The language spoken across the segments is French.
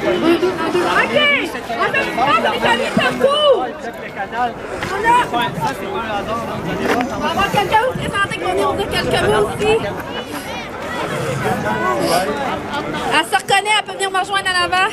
OK! On a du temps pour étaler partout! On va avoir quelqu'un vous présenter qui va nous dire quelques mots aussi. Elle se reconnaît, elle peut venir me rejoindre en avant.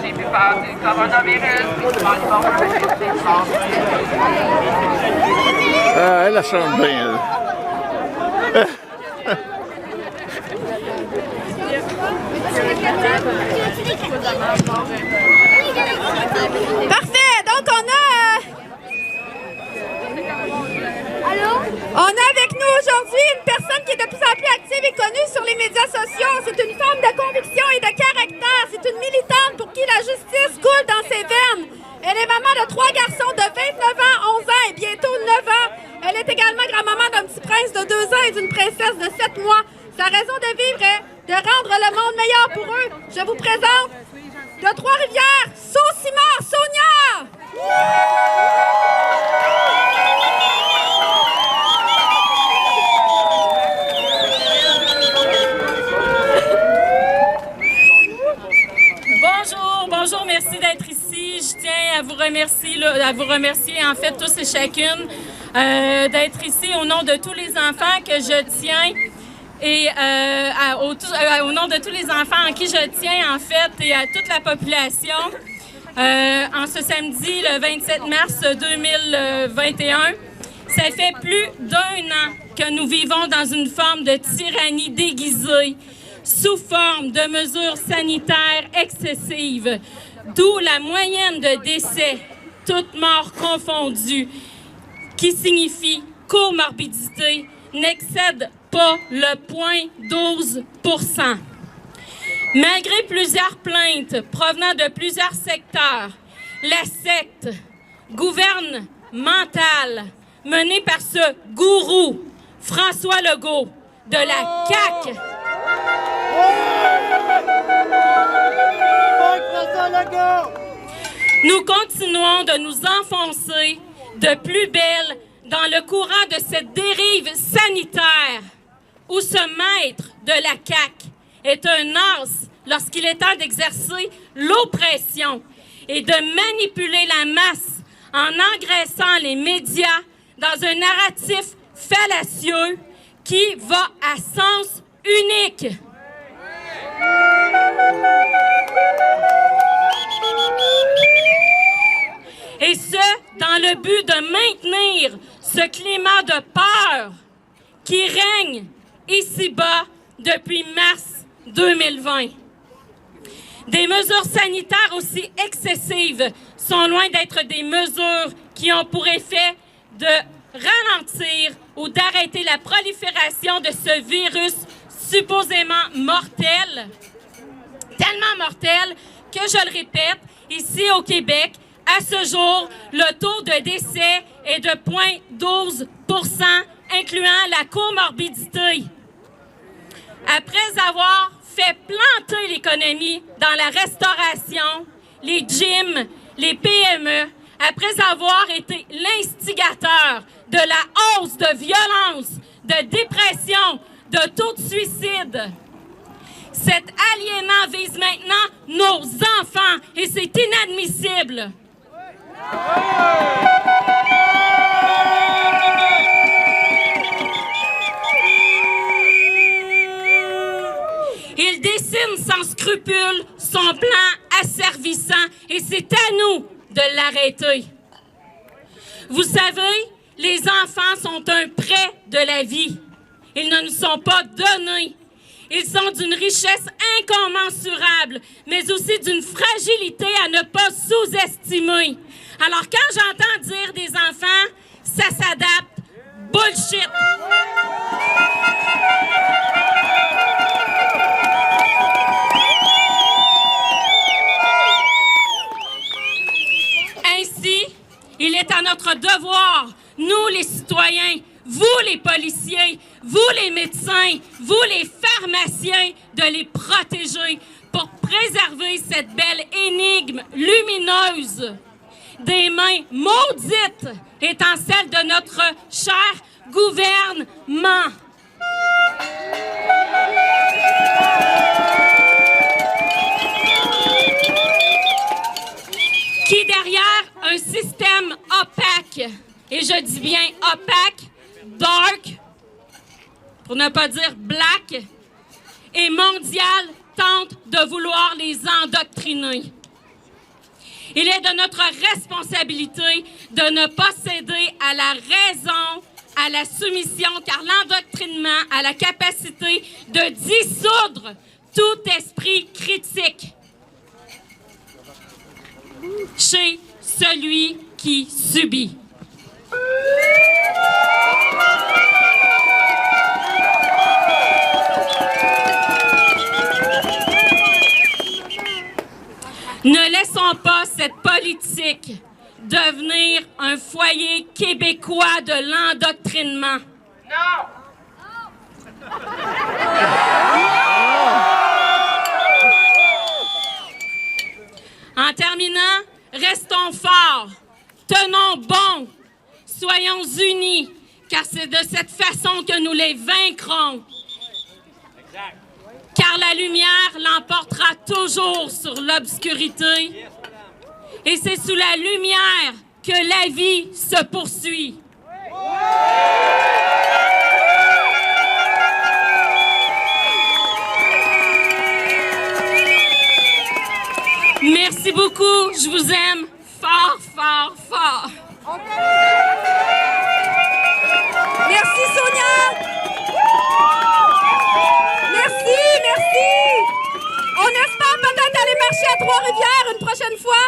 J'ai pu faire du coronavirus. Elle la chante bien, elle. Parfait! Donc on a avec nous aujourd'hui une personne qui est de plus en plus active et connue sur les médias sociaux. C'est une femme de conviction et de caractère. C'est une militante pour qui la justice coule dans ses veines. Elle est maman de 3 garçons de 29 ans, 11 ans et bientôt 9 ans. Elle est également grand-maman d'un petit prince de 2 ans et d'une princesse de 7 mois. Sa raison de vivre est de rendre le monde meilleur pour eux. Je vous présente de Trois-Rivières, Saucimar Sonia! Bonjour, merci d'être ici. Je tiens à vous remercier en fait tous et chacune d'être ici au nom de tous les enfants que je tiens et au nom de tous les enfants en qui je tiens en fait et à toute la population. En ce samedi, le 27 mars 2021, ça fait plus d'1 an que nous vivons dans une forme de tyrannie déguisée sous forme de mesures sanitaires excessives, d'où la moyenne de décès, toutes morts confondues, qui signifie comorbidité, n'excède pas le 0,12%. Malgré plusieurs plaintes provenant de plusieurs secteurs, la secte gouvernementale menée par ce gourou, François Legault, de la CAQ, nous continuons de nous enfoncer de plus belle dans le courant de cette dérive sanitaire où ce maître de la CAQ est un as lorsqu'il est temps d'exercer l'oppression et de manipuler la masse en engraissant les médias dans un narratif fallacieux qui va à sens unique. Et ce, dans le but de maintenir ce climat de peur qui règne ici-bas depuis mars 2020. Des mesures sanitaires aussi excessives sont loin d'être des mesures qui ont pour effet de ralentir ou d'arrêter la prolifération de ce virus supposément mortel, tellement mortel que, je le répète, ici au Québec, à ce jour, le taux de décès est de 0,12%, incluant la comorbidité. Après avoir fait planter l'économie dans la restauration, les gyms, les PME, après avoir été l'instigateur de la hausse de violence, de dépression, de taux de suicide. Cet aliénant vise maintenant nos enfants et c'est inadmissible. Il dessine sans scrupule son plan asservissant et c'est à nous de l'arrêter. Vous savez, les enfants sont un prêt de la vie. Ils ne nous sont pas donnés. Ils sont d'une richesse incommensurable, mais aussi d'une fragilité à ne pas sous-estimer. Alors, quand j'entends dire des enfants, ça s'adapte, bullshit! Ainsi, il est à notre devoir, nous les citoyens, vous les policiers, vous les médecins, vous les pharmaciens, de les protéger pour préserver cette belle énigme lumineuse des mains maudites étant celle de notre cher gouvernement. Qui derrière un système opaque, et je dis bien opaque, dark, pour ne pas dire black, et mondial, tente de vouloir les endoctriner. Il est de notre responsabilité de ne pas céder à la raison, à la soumission, car l'endoctrinement a la capacité de dissoudre tout esprit critique chez celui qui subit. Ne laissons pas cette politique devenir un foyer québécois de l'endoctrinement. Non! En terminant, restons forts, tenons bon, soyons unis, car c'est de cette façon que nous les vaincrons. Exact. Car la lumière l'emportera toujours sur l'obscurité. Et c'est sous la lumière que la vie se poursuit. Merci beaucoup. Je vous aime fort, fort, fort. Merci, Sonia! Merci, merci! On espère peut-être aller marcher à Trois-Rivières une prochaine fois.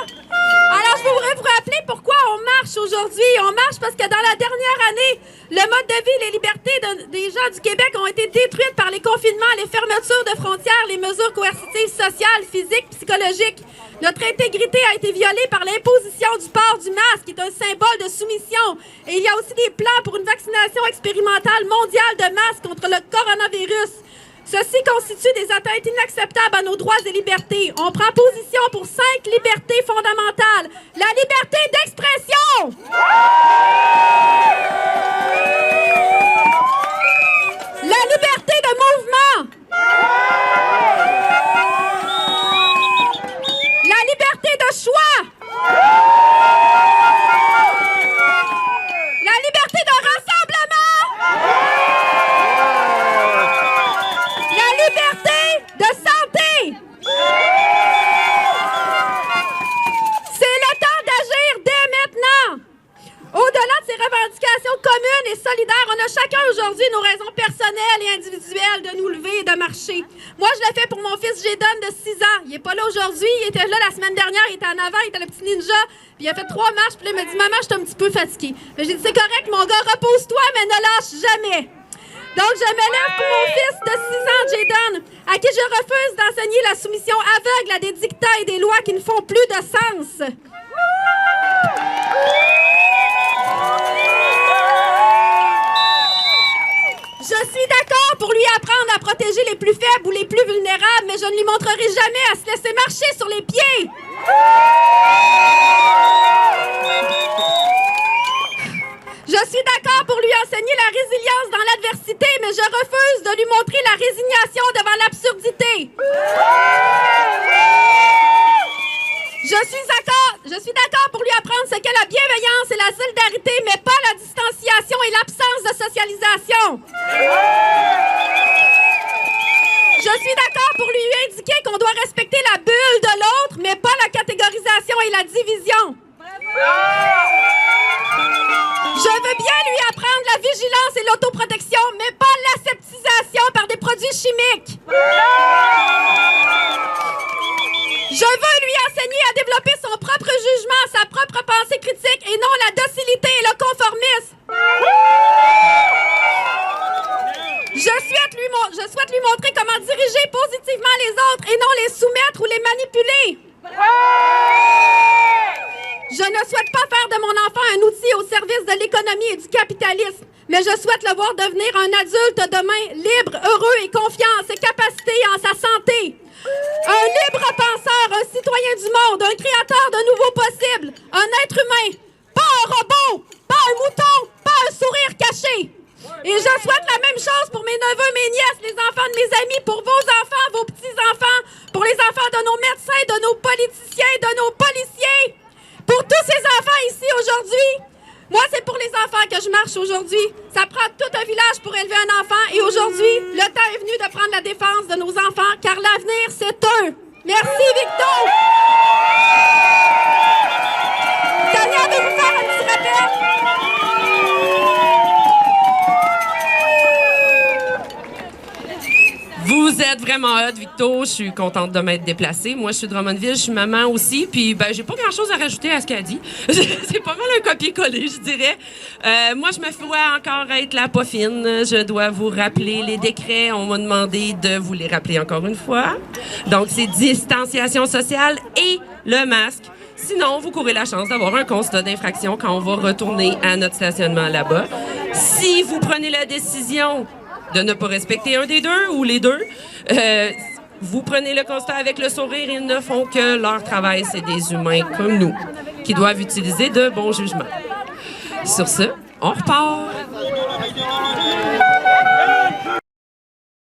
Alors, je voudrais vous rappeler pourquoi on marche aujourd'hui. On marche parce que dans la dernière année, le mode de vie et les libertés des gens du Québec ont été détruites par les confinements, les fermetures de frontières, les mesures coercitives sociales, physiques, psychologiques. Notre intégrité a été violée par l'imposition du port du masque, qui est un symbole de soumission. Et il y a aussi des plans pour une vaccination expérimentale mondiale de masse contre le coronavirus. Ceci constitue des atteintes inacceptables à nos droits et libertés. On prend position pour 5 libertés fondamentales. La liberté d'expression! La liberté de mouvement! La liberté de choix! La liberté de rassemblement! La liberté de santé! C'est le temps d'agir dès maintenant! Au-delà de ces revendications communes et solidaires, on a chacun aujourd'hui nos raisons personnelles et individuelles de nous lever et de marcher. Moi, je l'ai fait pour mon fils Jayden de 6 ans. Il n'est pas là aujourd'hui, il était là la semaine dernière, il était en avant, il était le petit ninja. Puis il a fait 3 marches, puis là, il m'a dit « Maman, je suis un petit peu fatiguée. » Mais j'ai dit « C'est correct, mon gars, repose-toi, mais ne lâche jamais. » Donc, je me lève pour mon fils de 6 ans, Jayden, à qui je refuse d'enseigner la soumission aveugle à des dictats et des lois qui ne font plus de sens. Je suis d'accord pour lui apprendre à protéger les plus faibles ou les plus vulnérables, mais je ne lui montrerai jamais à se laisser marcher sur les pieds. Je suis d'accord pour lui enseigner la résilience dans l'adversité, mais je refuse de lui montrer la résignation devant l'absurdité. Je suis d'accord pour lui apprendre ce qu'est la bienveillance et la solidarité, mais pas la distanciation et l'absence de socialisation. Je suis d'accord pour lui indiquer qu'on doit respecter la bulle de l'autre, mais pas la catégorisation et la division. Je veux bien lui apprendre la vigilance et l'autoprotection, mais pas l'aseptisation par des produits produits chimiques. Je veux lui enseigner à développer son propre jugement, sa propre pensée critique et non la docilité et le conformisme. Je souhaite lui montrer comment diriger positivement les autres et non les soumettre ou les manipuler. Je ne souhaite pas faire de mon enfant un outil au service de l'économie et du capitalisme, mais je souhaite le voir devenir un adulte demain libre, heureux et confiant en ses capacités et en sa santé. Un libre penseur, un citoyen du monde, un créateur de nouveaux possibles, un être humain, pas un robot, pas un mouton, pas un sourire caché. Et je souhaite la même chose pour mes neveux, mes nièces, les enfants de mes amis, pour vos enfants, vos petits-enfants, pour les enfants de nos médecins, de nos politiciens, de nos policiers. Pour tous ces enfants ici aujourd'hui, moi, c'est pour les enfants que je marche aujourd'hui. Ça prend tout un village pour élever un enfant. Et aujourd'hui, le temps est venu de prendre la défense de nos enfants, car l'avenir, c'est eux. Merci, Victor. Tania veut vous faire un petit rappel. Vous êtes vraiment hot, Victo. Je suis contente de m'être déplacée. Moi, je suis de Drummondville, je suis maman aussi. Puis, ben, j'ai pas grand-chose à rajouter à ce qu'elle dit. C'est pas mal un copier-coller, je dirais. Moi, je me vois encore être la poffine. Je dois vous rappeler les décrets. On m'a demandé de vous les rappeler encore une fois. Donc, c'est distanciation sociale et le masque. Sinon, vous courez la chance d'avoir un constat d'infraction quand on va retourner à notre stationnement là-bas. Si vous prenez la décision de ne pas respecter un des deux ou les deux, vous prenez le constat avec le sourire. Ils ne font que leur travail. C'est des humains comme nous qui doivent utiliser de bons jugements. Sur ce, on repart.